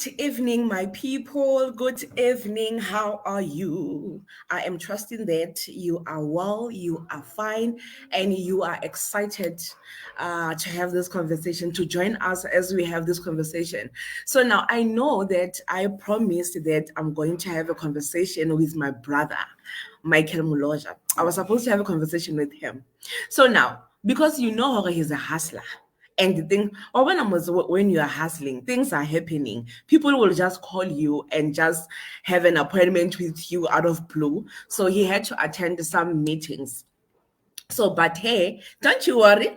Good evening, my people. Good evening. How are you? I am trusting that you are well, you are fine, and you are excited to have this conversation, to join us as we have this conversation. So now I know that I promised that I'm going to have a conversation with my brother, Michael Muloja. I was supposed to have a conversation with him. So now, because you know how he's a hustler, and the thing, or when you are hustling, things are happening. People will just call you and just have an appointment with you out of blue. So he had to attend some meetings. So, but hey, don't you worry.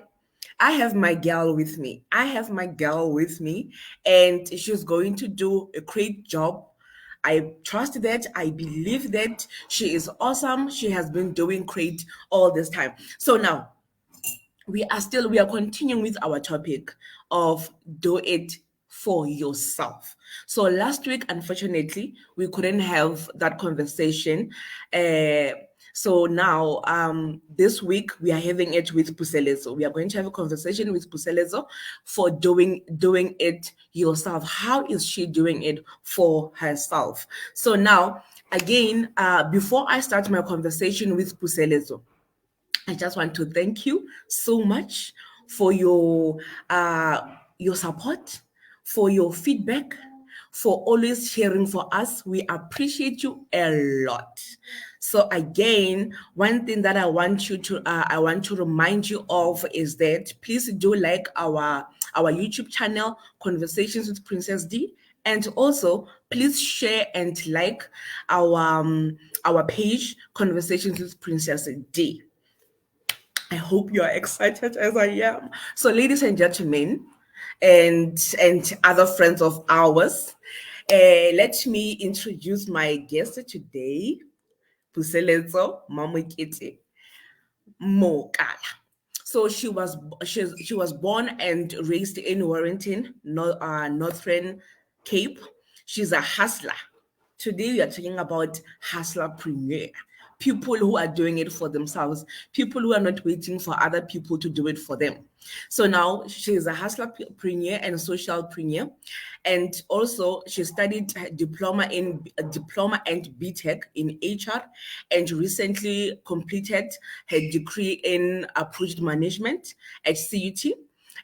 I have my girl with me. And she's going to do a great job. I trust that. I believe that she is awesome. She has been doing great all this time. So now, we are continuing with our topic of do it for yourself. So last week, unfortunately, we couldn't have that conversation. So now, this week we are having it with Puselezo. We are going to have a conversation with Puselezo for doing it yourself. How is she doing it for herself? So now, again, before I start my conversation with Puselezo, I just want to thank you so much for your support, for your feedback, for always sharing for us. We appreciate you a lot. So again, one thing that I want to remind you of is that please do like our YouTube channel, Conversations with Princess D. And also, please share and like our page, Conversations with Princess D. I hope you are excited as I am. So, ladies and gentlemen, and other friends of ours, let me introduce my guest today, Puselezo Mamukiti Mokala. So she was born and raised in Warrington, Northern Cape. She's a hustler. Today we are talking about hustlerpreneur. People who are doing it for themselves, people who are not waiting for other people to do it for them. So now she is a hustlerpreneur and socialpreneur, and also she studied diploma and BTech in HR, and recently completed her degree in project management at CUT.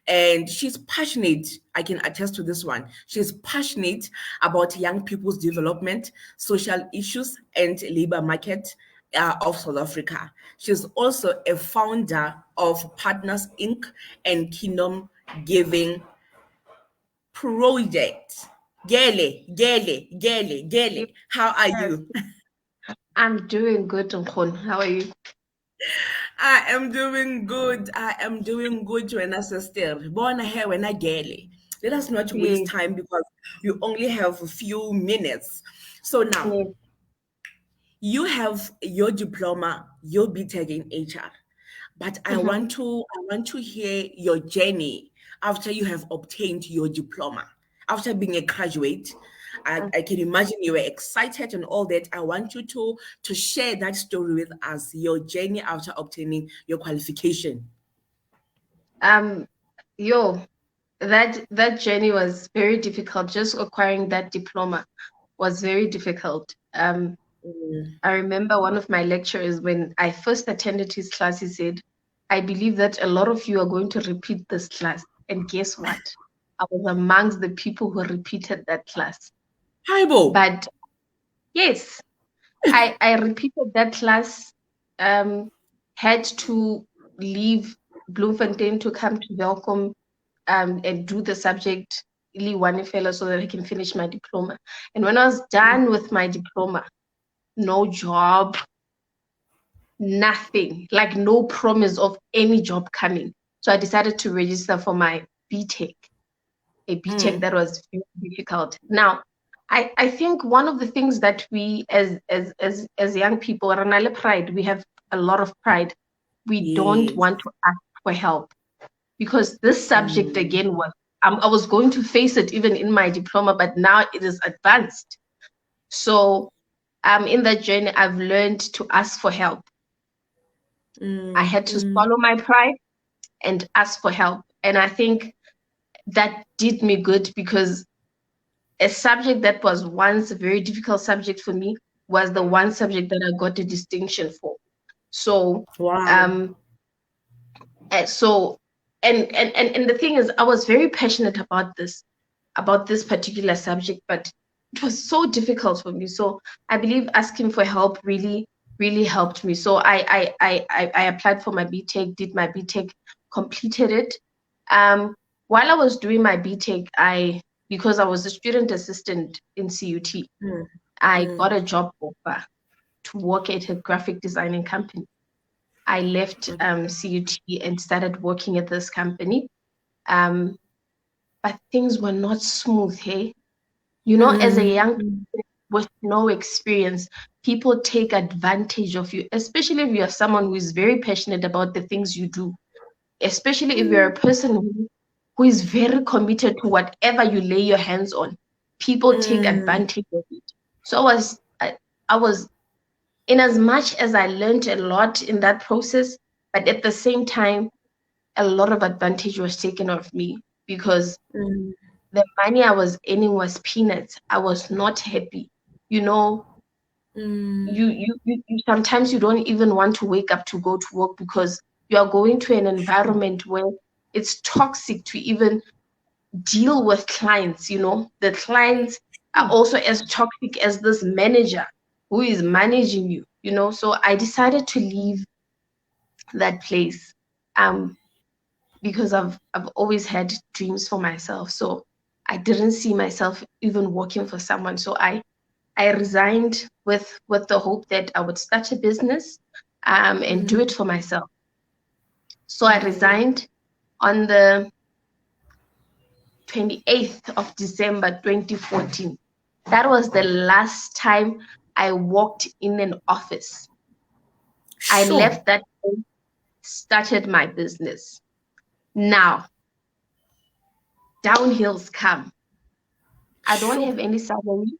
And she's passionate. I can attest to this one. She's passionate about young people's development, social issues, and labor market of South Africa. She's also a founder of Partners Inc. and Kingdom Giving Project. Gele. How are Yes, you? I'm doing good, Nkgon. How are you? I am doing good. When I sister. Born here when I gele. Let us not waste Yes, time because we only have a few minutes. So now yes. you have your diploma, your BTech in HR, but Mm-hmm. I want to hear your journey after you have obtained your diploma, after being a graduate. I can imagine you were excited and all that. I want you to share that story with us, your journey after obtaining your qualification. Um, yo, that journey was very difficult. Just acquiring that diploma was very difficult. Mm, I remember one of my lecturers when I first attended his class, he said, "I believe that a lot of you are going to repeat this class." And guess what? I was amongst the people who repeated that class. Haibo. But yes, I repeated that class, um, had to leave Bloemfontein to come to Welcome and do the subject Ili so that I can finish my diploma. And when I was done with my diploma, no job, nothing, like no promise of any job coming. So I decided to register for my BTech, a BTech Mm, that was very difficult. Now, I think one of the things that we as young people, Ranale pride, we have a lot of pride. We don't yes. want to ask for help because this subject Mm, again was I was going to face it even in my diploma, but now it is advanced. So in that journey, I've learned to ask for help. I mm, had to mm, swallow my pride and ask for help. And I think that did me good because a subject that was once a very difficult subject for me was the one subject that I got a distinction for. So, Wow. And the thing is, I was very passionate about this particular subject, but it was so difficult for me. So I believe asking for help really, really helped me. So I applied for my BTech, did my BTech, completed it. While I was doing my BTech, because I was a student assistant in CUT, I got a job offer to work at a graphic designing company. I left CUT and started working at this company. But things were not smooth, hey? You know, as a young person with no experience, people take advantage of you, especially if you are someone who is very passionate about the things you do, especially if you're a person who is very committed to whatever you lay your hands on. People take advantage of it. So I was, in as much as I learned a lot in that process, but at the same time, a lot of advantage was taken of me because the money I was earning was peanuts. I was not happy. You know, you sometimes you don't even want to wake up to go to work because you are going to an environment where it's toxic to even deal with clients. You know, the clients are also as toxic as this manager who is managing you, you know. So I decided to leave that place because I've always had dreams for myself. So I didn't see myself even working for someone. So I resigned with the hope that I would start a business and do it for myself. So I resigned on the 28th of December 2014. That was the last time I walked in an office. I left that place, started my business. Now, downhills come. I don't have any salary.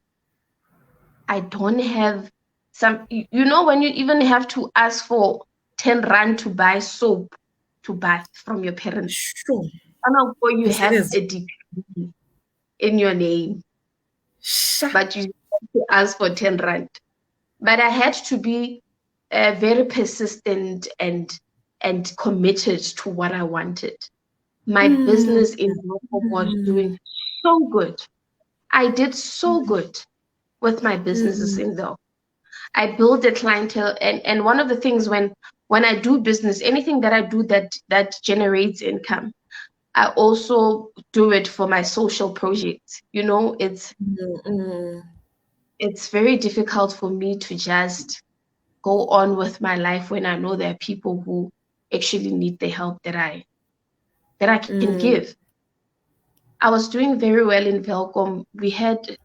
I don't have some, you know, when you even have to ask for 10 rand to buy soap to bath from your parents. Sure. I know you Yes, have a degree in your name, but you have to ask for 10 rand. But I had to be very persistent and committed to what I wanted. My business in Welcome was doing so good. I did so good with my businesses in Welcome. I build a clientele, and one of the things when I do business, anything that I do that generates income, I also do it for my social projects. You know, it's very difficult for me to just go on with my life when I know there are people who actually need the help that I can give. I was doing very well in Welcome. We had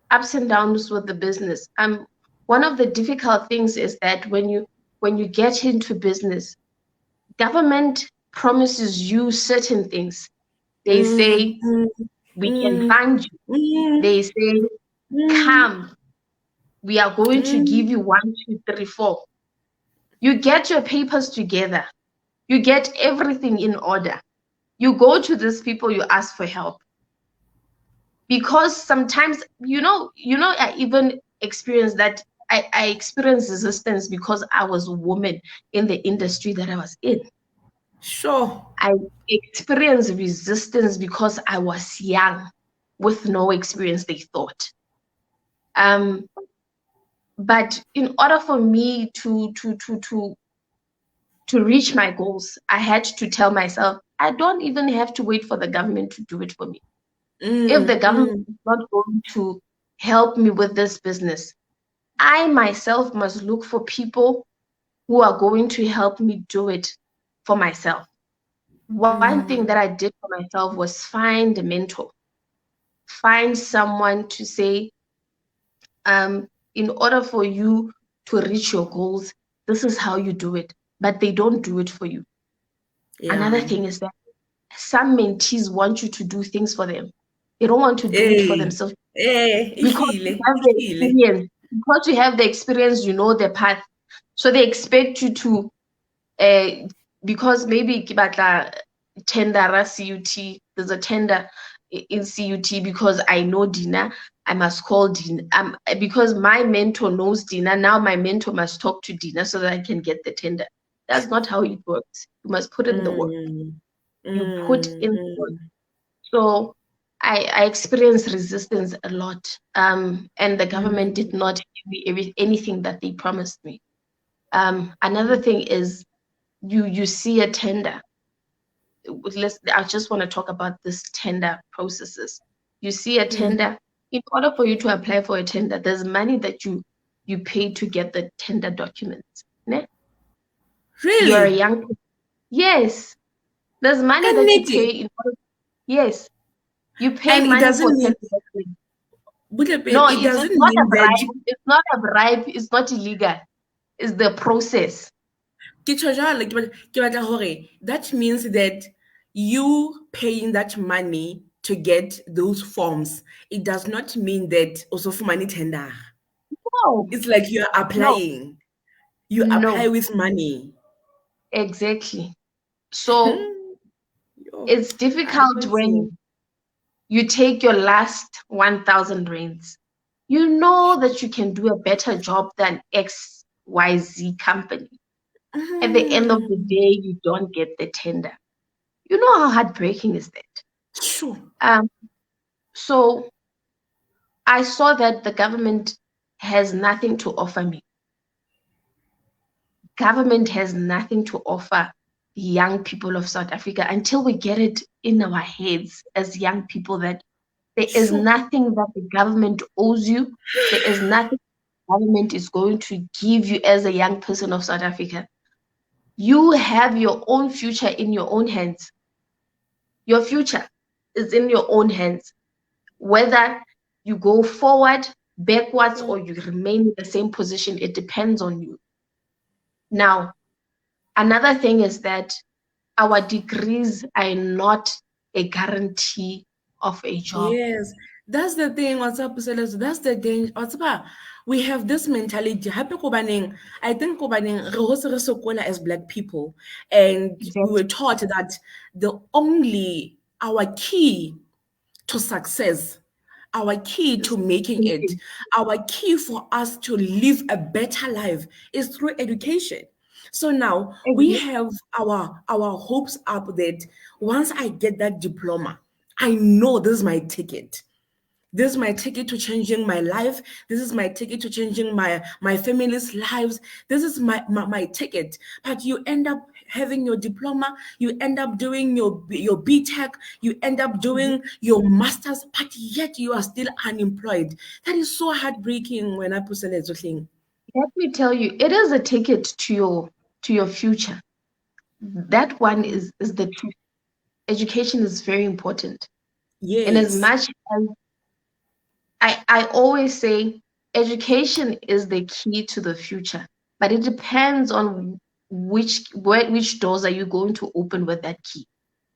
ups and downs with the business. One of the difficult things is that when you get into business, government promises you certain things. They say we can fund you. They say, come, we are going to give you 1, 2, 3, 4. You get your papers together. You get everything in order. You go to these people, you ask for help. Because sometimes, you know, I even experienced that. I experienced resistance because I was a woman in the industry that I was in. Sure. I experienced resistance because I was young with no experience, they thought. But in order for me to reach my goals, I had to tell myself, I don't even have to wait for the government to do it for me. If the government is not going to help me with this business, I myself must look for people who are going to help me do it for myself. One thing that I did for myself was find a mentor. Find someone to say, in order for you to reach your goals, this is how you do it. But they don't do it for you. Yeah. Another thing is that some mentees want you to do things for them. They don't want to do it for themselves. Because you have the experience. Because you have the experience, you know the path. So they expect you to, because maybe Kibatla tender CUT, there's a tender in CUT because I know Dina. I must call Dina. Because my mentor knows Dina. Now my mentor must talk to Dina so that I can get the tender. That's not how it works. You must put in the work. You put in the work. So I experienced resistance a lot. And the government did not give me anything that they promised me. Another thing is you see a tender. I just want to talk about this tender processes. You see a tender. In order for you to apply for a tender, there's money that you pay to get the tender documents. Ne? Really? You're a young person. Yes. There's money that you pay in order. Yes. You pay and money it doesn't for mean, tender documents. No, it doesn't not a mean bribe. that It's not a bribe. It's not illegal. It's the process. That means that you paying that money to get those forms, it does not mean that also for money tender. No. It's like you're applying. You apply No. with money. Exactly. So it's difficult when you take your last 1,000 rands. You know that you can do a better job than XYZ company. At the end of the day, you don't get the tender. You know how heartbreaking is that? Sure. So I saw that the government has nothing to offer me. Government has nothing to offer young people of South Africa until we get it in our heads as young people that there is nothing that the government owes you. There is nothing the government is going to give you as a young person of South Africa. You have your own future in your own hands. Your future is in your own hands. Whether you go forward, backwards, or you remain in the same position, it depends on you. Now, another thing is that our degrees are not a guarantee of a job. Yes, that's the thing. What's up, Sellers? That's the thing. What's up? We have this mentality. Happy Kobaning. I think Kobaning as Black people, and we were taught that our key to success, our key to making it, our key for us to live a better life is through education. So now we have our hopes up that once I get that diploma, I know this is my ticket. This is my ticket to changing my life. This is my ticket to changing my family's lives. This is my ticket. But you end up having your diploma, you end up doing your BTech, you end up doing your masters, but yet you are still unemployed. That is so heartbreaking when I put thing. Let me tell you, it is a ticket to your future. That one is the truth. Education is very important. Yes. And as much as I always say, education is the key to the future, but it depends on which doors are you going to open with that key.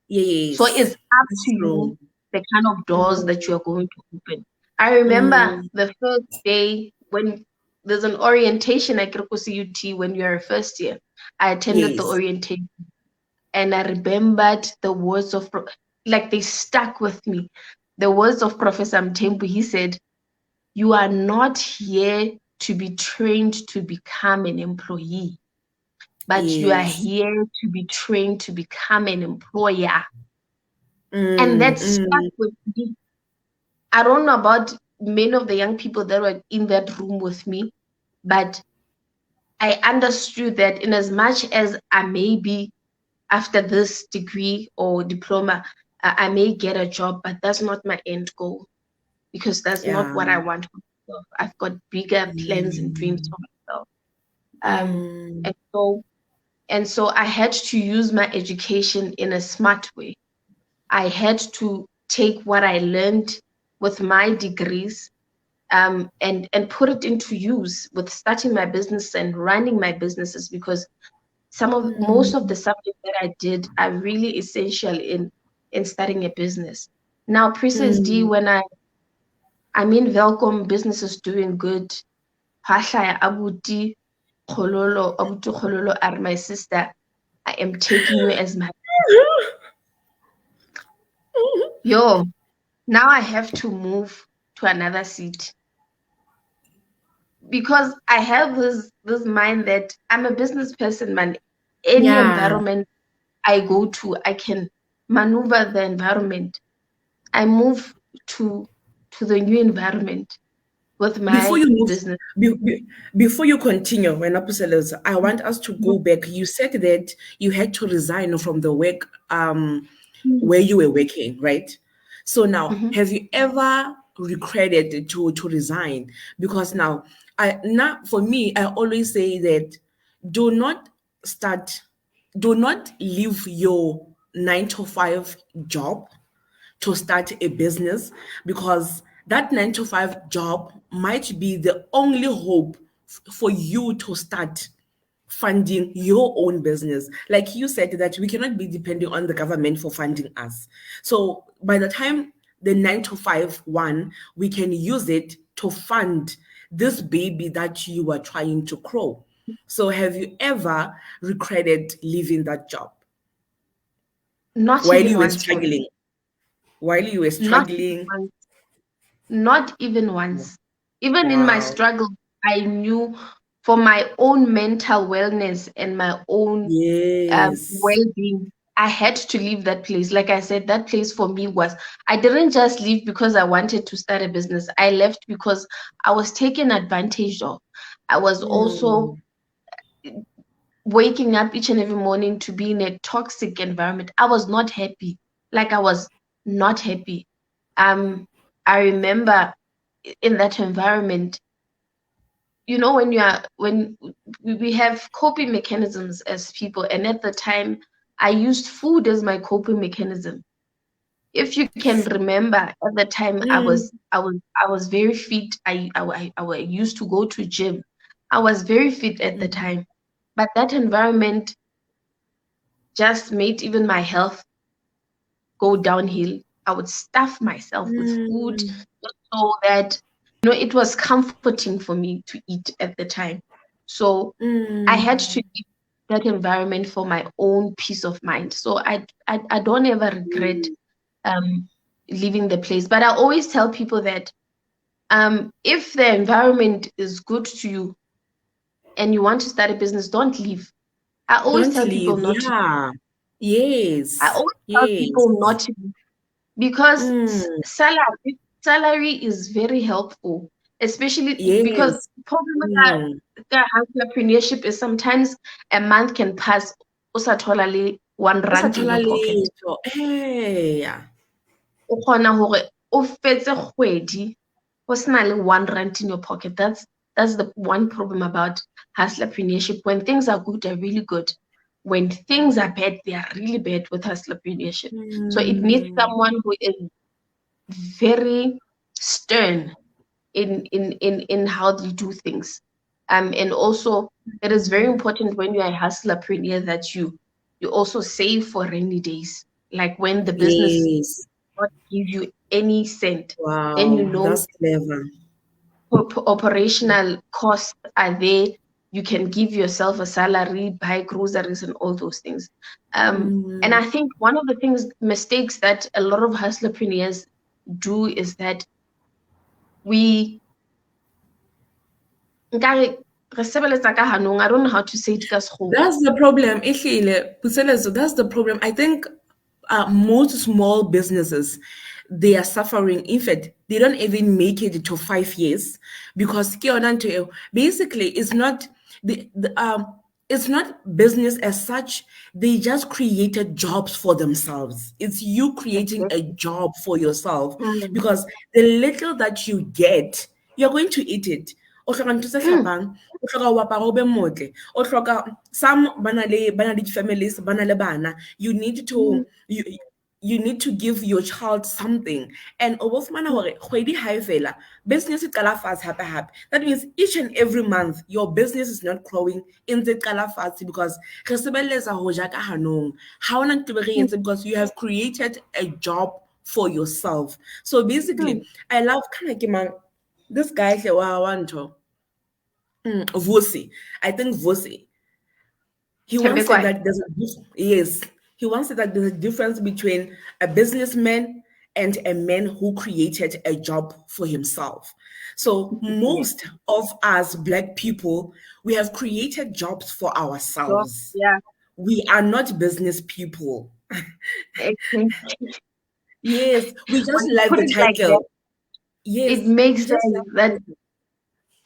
Yes. So it's up to you the kind of doors that you are going to open. I remember the first day when there's an orientation at Kirko CUT when you're a first year. I attended the orientation and I remembered the words of, like they stuck with me. The words of Professor Mthembu, he said, "You are not here to be trained to become an employee, but you are here to be trained to become an employer." And that stuck with me. I don't know about many of the young people that were in that room with me, but I understood that in as much as I may be after this degree or diploma, I may get a job, but that's not my end goal because that's not what I want for myself. I've got bigger plans and dreams for myself. And so I had to use my education in a smart way. I had to take what I learned with my degrees and put it into use with starting my business and running my businesses, because most of the subjects that I did are really essential in starting a business. Now, Pre-SD, when I'm in Welcome, business is doing good. Hasha Abuti Khololo are my sister. I am taking you as my yo. Now I have to move to another city because I have this mind that I'm a business person, man. Any Yeah. environment I go to, I can maneuver the environment. I move to the new environment with Before my you move, business. before you continue, when I want us to go back. You said that you had to resign from the work where you were working, right? So now, Mhm. have you ever regretted to resign? Because now for me, I always say that do not start, do not leave your 9 to 5 job to start a business, because that 9 to 5 job might be the only hope for you to start funding your own business. Like you said, that we cannot be depending on the government for funding us. So by the time the 9 to 5 we can use it to fund this baby that you are trying to grow. So have you ever regretted leaving that job Not while even you were once, Mo. struggling? While you were Not even struggling? once. Not even once. Even in my Wow. struggle, I knew for my own mental wellness and my own Yes. well-being, I had to leave that place. Like I said, that place for me was, I didn't just leave because I wanted to start a business. I left because I was taken advantage of. I was also Mm. waking up each and every morning to be in a toxic environment. I was not happy. Like I was not happy. Um, I remember in that environment, you know, when we have coping mechanisms as people, and at the time, I used food as my coping mechanism. If you can remember, at the time, Mm. I was very fit. I used to go to gym. I was very fit at the Mm. time, but that environment just made even my health go downhill. I would stuff myself with food Mm. so that, you know, it was comforting for me to eat at the time. So I had to Mm. leave that environment for my own peace of mind. So I don't ever regret um, leaving the place. But I always tell people that if the environment is good to you and you want to start a business, don't leave. I always Don't tell people leave. not to. Yeah. I Yes. always tell Yes. people not to because Mm. salary is very helpful, especially because Yes. problem with Mm. that entrepreneurship is sometimes a month can pass usathola O sa R1 in thola your pocket. letho. Yeah. O kgona hore o fetse kgwedi ho sena le R1 in your pocket. That's the one problem about hustlepreneurship. When things are good, they're really good. When things are bad, they are really bad with hustlepreneurship. So it needs Mm. someone who is very stern in how they do things. And also it is very important when you're a hustlerpreneur that you also save for rainy days. Like when the business Yes. not give you any cent, then you Wow. know That's clever. operational costs are there. You can give yourself a salary, buy groceries, and all those things. And Mm. I think one of the mistakes that a lot of hustlerpreneurs do is that we nkare re sebeletsa ka hanong. I don't know how to say it ka Sekgowa. That's the problem. Ehlile, Puselezo, that's the problem. I think most small businesses, they are suffering. In fact, they don't even make it to 5 years because ke yona ntho eo. Basically, it's not business as such. They just created jobs for themselves. It's you creating a Exactly. job for yourself Mm. because the little that you get, you're going to eat it. O hloka ntho tse Mm. hlapang, o hloka ho apara o be motle, o hloka some bana le di-families, bana le bana. You need Mm. to you need to give your child something. And o bo fumana hore kgwedi ha e fela, business e qala fatshe hape hape. That means each and every month your business is not growing in the qala fatshe because re sebeletsa ho ja ka hanong. Ha ona ntho e re etse because you have created a job for yourself. So Mm. basically, I love kind of this guy hle wa ntho. Vusi. I think Vusi. He once said Thembekwane. that yes, he once said that there's a difference between a businessman and a man who created a job for himself. So most of us Black people, we have created jobs for ourselves. Yeah, We are not business people. exactly. Yes, we just When you like put the it like that, title. Yes, it makes we just sense like that, the title.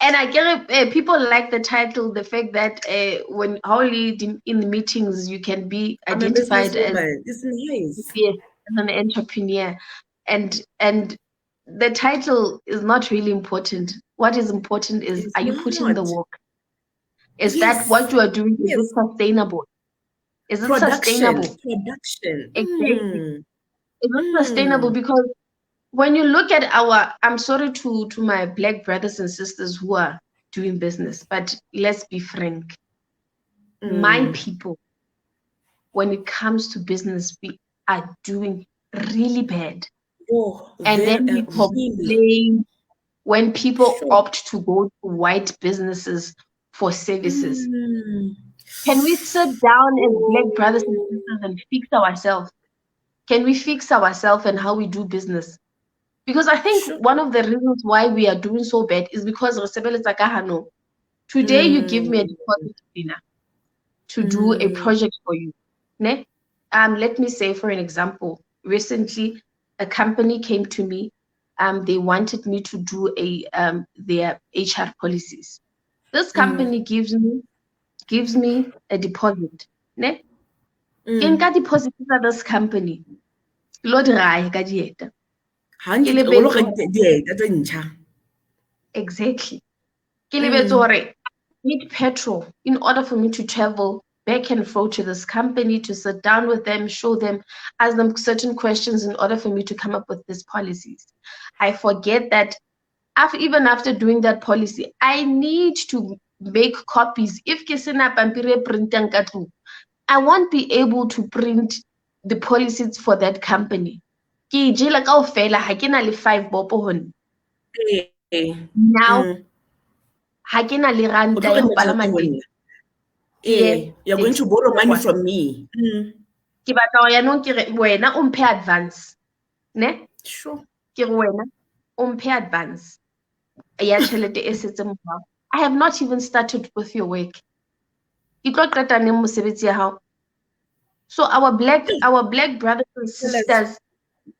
and I get it. People like the title, the fact that when only in the meetings you can be I'm a identified as, businesswoman. It's nice. yes, as an entrepreneur, and the title is not really important. What is important is, It's are you putting the not. work? Is that Yes, what you are doing? Is it yes. sustainable? Is it Production, sustainable? production. Exactly. Mm. Is it sustainable? Mm. Because when you look at I'm sorry to my Black brothers and sisters who are doing business, but let's be frank. My Mm. people, when it comes to business, we are doing really bad. Oh, And then very, we really. complain when people Sure. opt to go to white businesses for services. Mm. Can we sit down as Black brothers and Ooh. sisters and fix ourselves? Can we fix ourselves and how we do business? Because I think Sure. one of the reasons why we are doing so bad is because today you give me a Mm. deposit dinner to do a Mm. project for you. Ne? Let me say, for an example, recently a company came to me. They wanted me to do their HR policies. This Mm. company gives me a deposit. Ne? Ke Mm. nka deposit tsa this company. Lo di raya ka dieta. Ke Go look lebetse at the ntjha. exactly. Ke lebetse Mm. hore I need petrol in order for me to travel back and forth to this company, to sit down with them, show them, ask them certain questions in order for me to come up with these policies. I forget that even after doing that policy, I need to make copies. If ke sena pampiri e printang ka tlung, I won't be able to print the policies for that company. Ke e jele kaofela, ha ke na le 5 bopo ho nna. Eh. Now, Mm. ha ke na le O ranta tlo ya ho kgetha palama tjhelete ho teng. nna. You're going to borrow money from me. Mm. Ke batla ho yanong ke re wena o mphe advance, ne? Sure. Ke re wena o mphe advance ya tjhelete e setseng morao. I have not even started with your work. Ke tlo qeta neng mosebetsi ya hao? So our black brothers and Let's. sisters,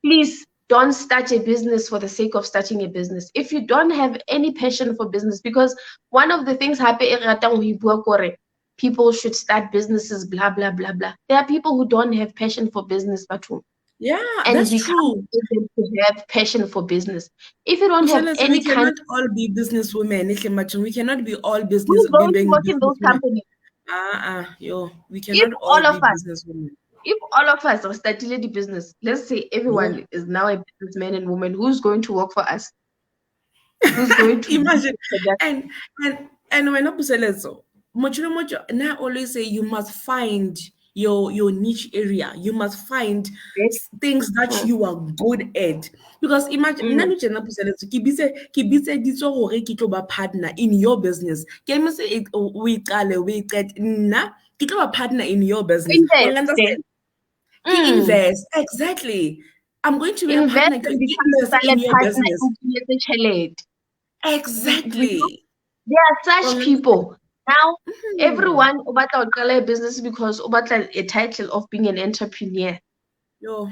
please don't start a business for the sake of starting a business. If you don't have any passion for business, because one of the things people should start businesses, blah blah blah blah. There are people who don't have passion for business, but Yeah, and that's we can't true. get them to have passion for business. If you don't have Buseletsi, we any kind, cannot all be businesswomen. We cannot be all who's going to being work in those businesswomen. companies? Yo, we If cannot all all of be us, businesswomen. if all of us are starting the business, let's say Yo, everyone is now a businessman and woman, who's going to work for us? Who's going to do imagine. the production? And when Buseletso, much now always say you must find your niche area. You must find Yes. things that you are good at. Because imagine, nna nou tjena Buseletso, ke bitseditswe hore ke tlo ba partner in your business. Ke emetse o e qale, o e qete. Nna ke tlo ba partner in your business. Wa Invest, understand? Ke invest. Exactly. I'm going to be a invest partner. Ke and become a invest in silent your partner business. in the challenge. Exactly. There are such people. Now, Mhm. everyone o batla ho qala a business because o batla a title of being an entrepreneur. Yo.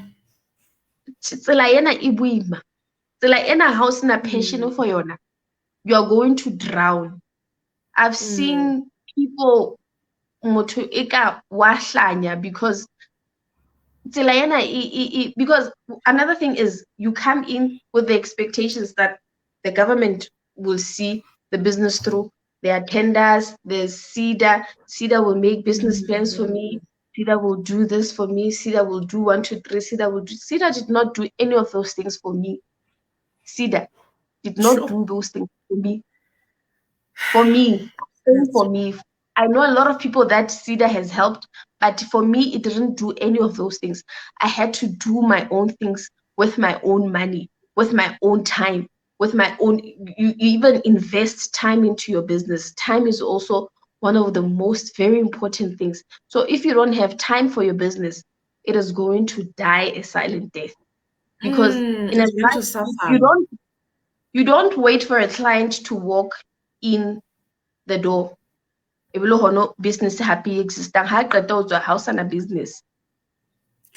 Tsela ena e boima. Tsela ena ha o sena passion Mm. for yona, you are going to drown. I've Mm. seen people motho eka wa hlanya because tsela ena because another thing is you come in with the expectations that the government will see the business through. There are tenders, there's CEDA. CEDA will make business plans for me. Mm. CEDA will do this for me. CEDA will do 1, 2, 3. CEDA did not do any of those things for me. CEDA did not Sure. do those things for me. For me, That's for me, I know a lot of people that CEDA has helped, but for me, it didn't do any of those things. I had to do my own things with my own money, with my own time, with my own. You even invest time into your business. Time is also one of the most very important things. So if you don't have time for your business, it is going to die a silent death. because in It's going to advance, suffer. you don't wait for a client to walk in the door. Business happy existing. Ha qeta ho tswa ha o sana business.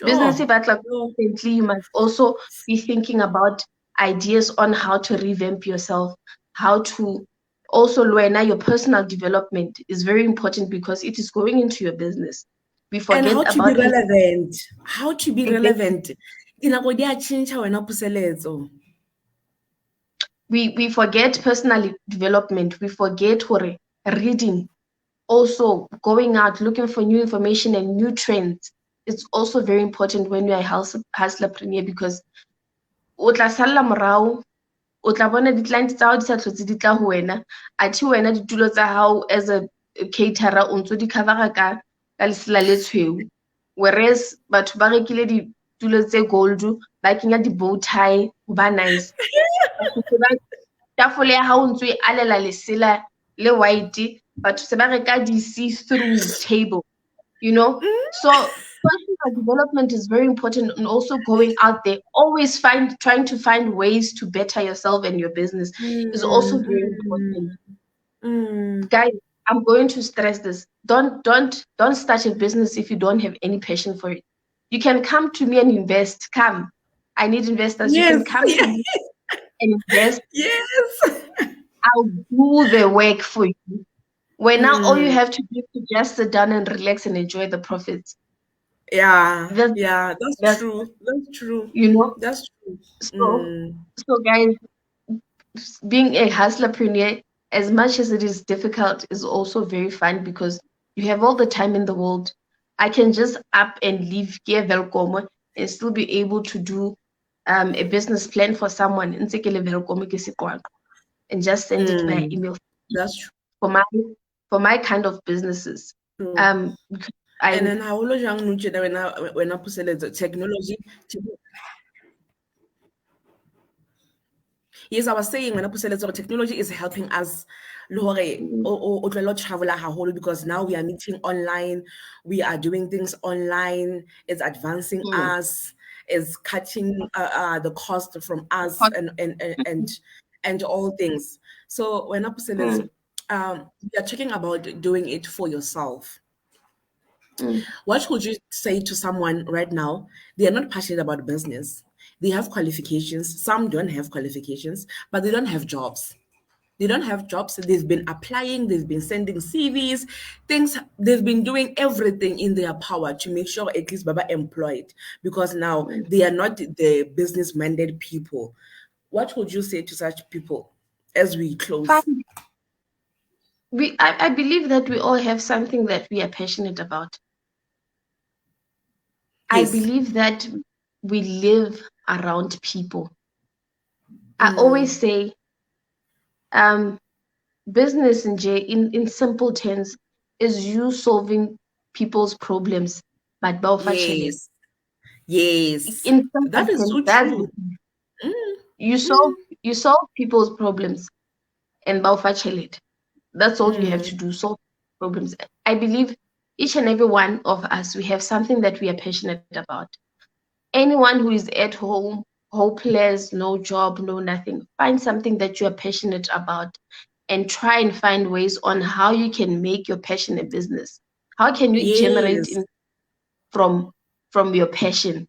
Business Sure. but like Sure. constantly, you must also be thinking about ideas on how to revamp yourself, how to also learn your personal development is very important because it is going into your business. We And forget how to be about it. relevant. How to be Exactly. relevant. Dinako di a change wena puseletso. We forget personal development. We forget reading, also going out, looking for new information and new trends. It's also very important when you're a hustlerpreneur because o tla salla morao, o tla bona di-client tsa hao di sa tlhotse di tla ho wena, athe wena ditulo tsa hao as a caterer o ntso di covera ka lesela le tshweu, whereas batho ba rekile ditulo tse gold ba kenya di-bow tie ho ba nice. Tafole ya hao ntso e alela lesela le white, batho se ba reka di-see-through table, you know? So personal development is very important, and also going out there, always trying to find ways to better yourself and your business is also very important. Guys, I'm going to stress this. Don't start a business if you don't have any passion for it. You can come to me and invest. Come. I need investors. Yes. You can come to me and invest. Yes. I'll do the work for you. Where now all you have to do is just sit down and relax and enjoy the profits. Yeah. That's True. That's true. You know? That's true. So guys, being a hustlerpreneur, as much as it is difficult, is also very fun because you have all the time in the world. I can just up and leave here Velkomo and still be able to do a business plan for someone and just send it via email. That's true. For my kind of businesses. And then how long when I put technology. Yes, I was saying when I put technology is helping us travel because now we are meeting online, we are doing things online, it's advancing us, it's cutting the cost from us and all things. So when I put we are talking about doing it for yourself. What would you say to someone right now? They are not passionate about business. They have qualifications. Some don't have qualifications, but they don't have jobs. They don't have jobs. They've been applying, they've been sending CVs, things, they've been doing everything in their power to make sure at least Baba employed because now they are not the business minded people. What would you say to such people as we close? I believe that we all have something that we are passionate about. Yes. I believe that we live around people. I always say, business in simple terms is you solving people's problems, but yes. Yes. In that is so true. You solve people's problems and that's all you have to do, solve problems. I believe each and every one of us, we have something that we are passionate about. Anyone who is at home, hopeless, no job, no nothing, find something that you are passionate about and try and find ways on how you can make your passion a business. How can you generate from your passion?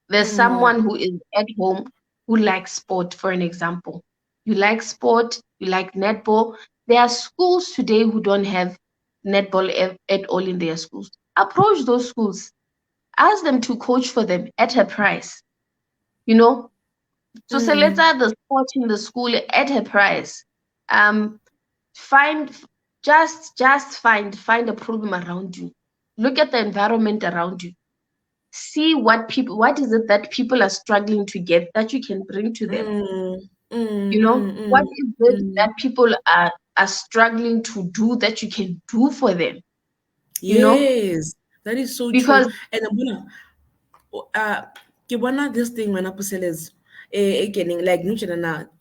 There's someone who is at home who likes sport, for an example. You like sport, you like netball. There are schools today who don't have netball at all in their schools. Approach those schools. Ask them to coach for them at a price. You know? So let's add the sport in the school at a price. Find a problem around you. Look at the environment around you. See what is it that people are struggling to get that you can bring to them. You know, what is it that people are struggling to do that you can do for them? You know? That is so because true. And this thing when is getting like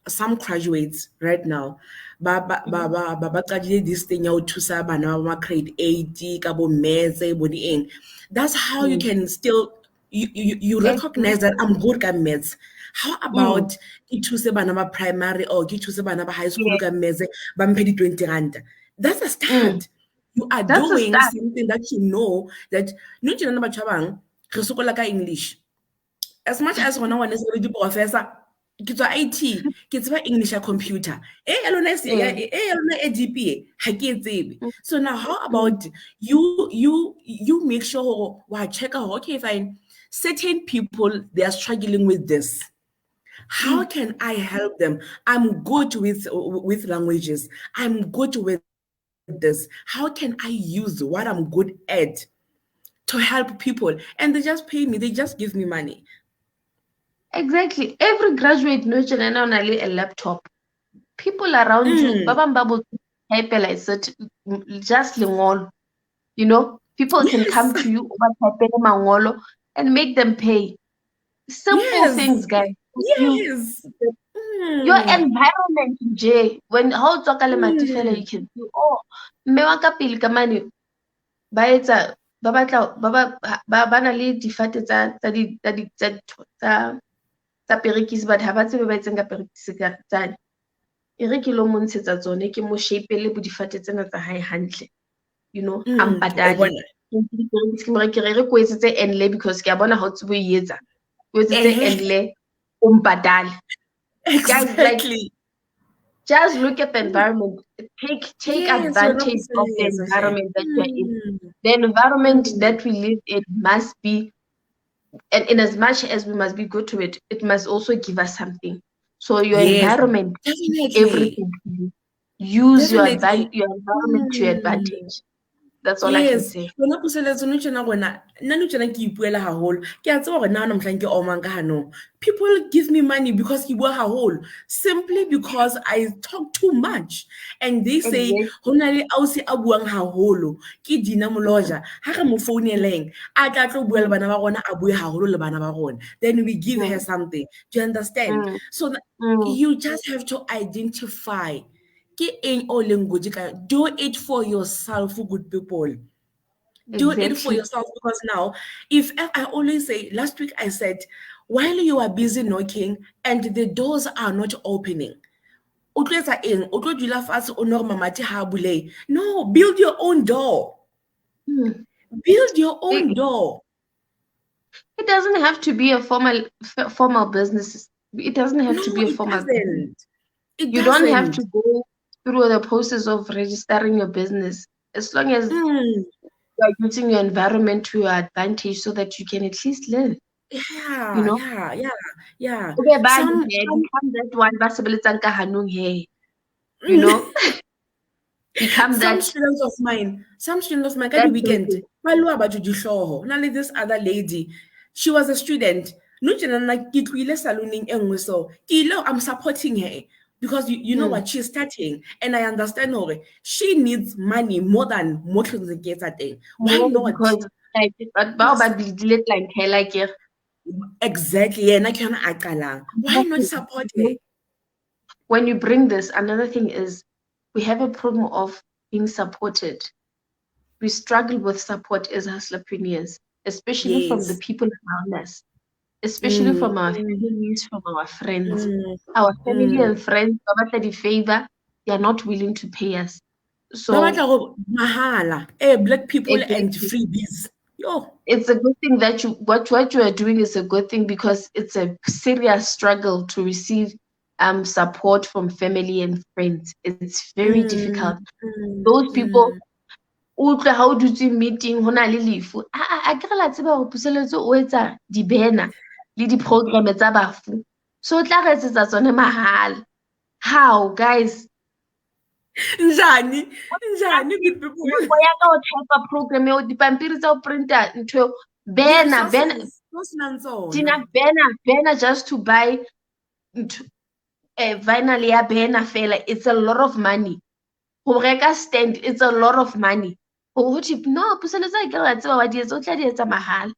some graduates right now this thing grade 80 that's how you can still you recognize that I'm good at maths. How about ke thuse bana ba primary or ke thuse bana ba high school ka maths ba mphe di 20 rand? That's a start. You are That's a doing start. something that you know that no tjena na batho ba bang re sokola ka English. As much as rona ngwane se re di professor ke tswa IT ke tseba English ya computer ya lona e deep ha ke e tsebe. So now how about you make sure wa check out, okay fine, certain people they are struggling with this. How can I help them? I'm good with languages. I'm good with this. How can I use what I'm good at to help people? And they just pay me, they just give me money. Exactly. Every graduate knows a laptop. People around you, babang bubble just lingolo. You know, people can come to you over and make them pay. Simple things, guys. Yes. Your environment, Jay, when how you can see, oh, mme wa ka pele ka mane ba etsa ba batla ba na le difate tsa perekisi but ha ba tsebe ba etseng ka perekisi ka tsane e re ke lo mo ntshetsa tsone ke mo shapele bo difate tsena tsa hae hantle, you know, ampatale ke mo ke re ko etsetse enle because ke a bona ha o tsebe o etsa o etsetse enle o mpatale. Exactly. Guys, just look at the environment. Take advantage of the environment that you're in. The environment that we live in must be, and in as much as we must be good to it, it must also give us something. So your environment, everything. Use your environment to your advantage. That's all I can say. Rona puseletso no tjena rona nna no tjena ke ipuela haholo ke a tseba gore nna no mhlang ke omang ka hano. People give me money because ke bua haholo, simply because I talk too much, and they say hona le ausi a buang haholo ke Dina Moloja ha re mo founeleng a tla tlo bua le bana ba rona a bue haholo le bana ba rona, then we give her something. Do you understand? So you just have to identify. Do it for yourself, good people. Do it for yourself, because now, if I always say, last week I said, while you are busy knocking and the doors are not opening, no, build your own door. Build your own door. It doesn't have to be a formal business. It doesn't have to be a formal business. You don't have to go through the process of registering your business, as long as you are using your environment to your advantage so that you can at least live. Yeah, you know? Yeah. Some become that one baseballetsang ka hanong here. You know? Become some that. students of mine ka di weekend ba lua ba dihlooho. Now this other lady, she was a student. No tjena nna ke tloile saloneng e nngwe, so I'm supporting her. Because you know what, she's starting, and I understand her. She needs money more than more gets at thing. Why not? Because exactly. Why not support her? When you bring this, another thing is we have a problem of being supported. We struggle with support as hustlers, especially from the people around us. Especially from our families, from our friends. Our family and friends, favor, they are not willing to pay us. So black people and freebies. It's a good thing that what you are doing is a good thing, because it's a serious struggle to receive support from family and friends. It's very difficult. Those people how do you meeting hona le lefu a ke re la tseba go puseletso o etsa di-banner le di-program tsa bafu, so o tla re etsetsa tsone mahala. How, guys? Njani good people ya ka o type program eo dipampiri tsa o printa ntho banner just to buy vinyl ya banner fela. It's a lot of money. Go reka stand, it's a lot of money. No, puseletso a ke re la tseba wa di etsa o tla di etsa mahala.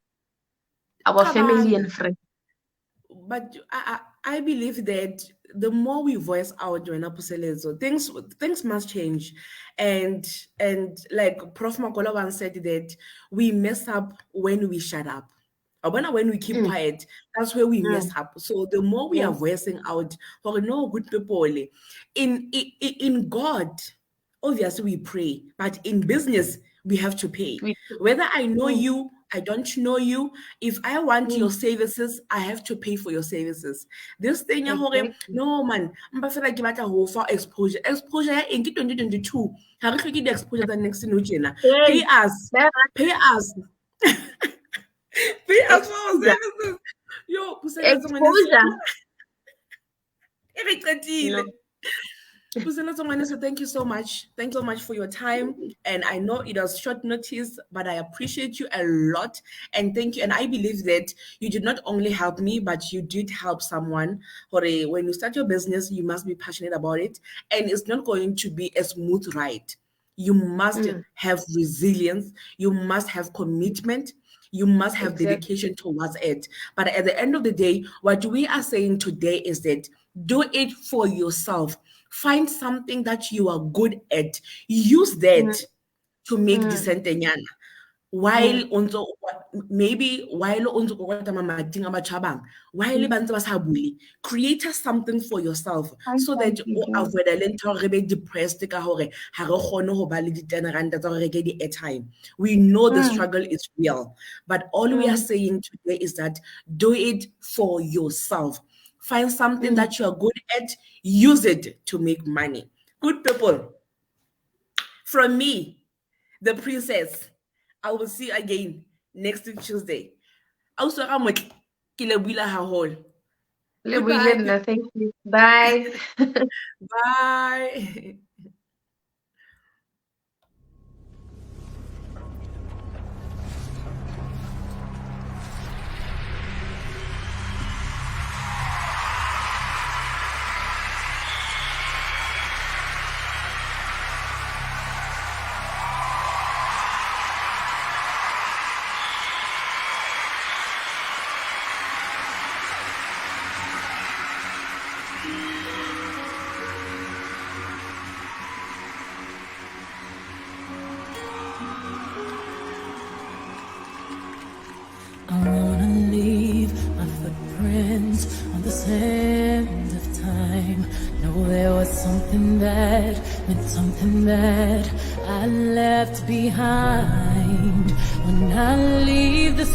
Our family and friends. But I believe that the more we voice out during puseletso, things must change. And like Prof Makola once said that we mess up when we shut up. When we keep quiet, that's where we mess up. So the more we are Yes. voicing out, for no good people, in God, obviously we pray, but in business, we have to pay. Whether I know you, I don't know you. If I want your services, I have to pay for your services. This thing, Exactly. no man, I feel like you matter how far exposure. Exposure in 2022. How do you get the exposure the next thing? Pay us. Pay us. Pay us for our services. Yo, Exposure. So thank you so much. Thanks so much for your time. And I know it was short notice, but I appreciate you a lot. And thank you. And I believe that you did not only help me, but you did help someone. When you start your business, you must be passionate about it. And it's not going to be a smooth ride. You must have resilience. You must have commitment. You must have dedication towards it. But at the end of the day, what we are saying today is that do it for yourself. Find something that you are good at. Use that to make decent. While maybe while create something for yourself so that o avoid depressed airtime. We know the struggle is real, but all we are saying today is that do it for yourself. Find something that you are good at, use it to make money. Good people, from me, the princess, I will see you again next Tuesday. Also, I'm with Kilabila Hahol. Thank you. Bye. Bye. I wanna leave my footprints on the sand of time. Know there was something that meant something that I left behind. When I leave this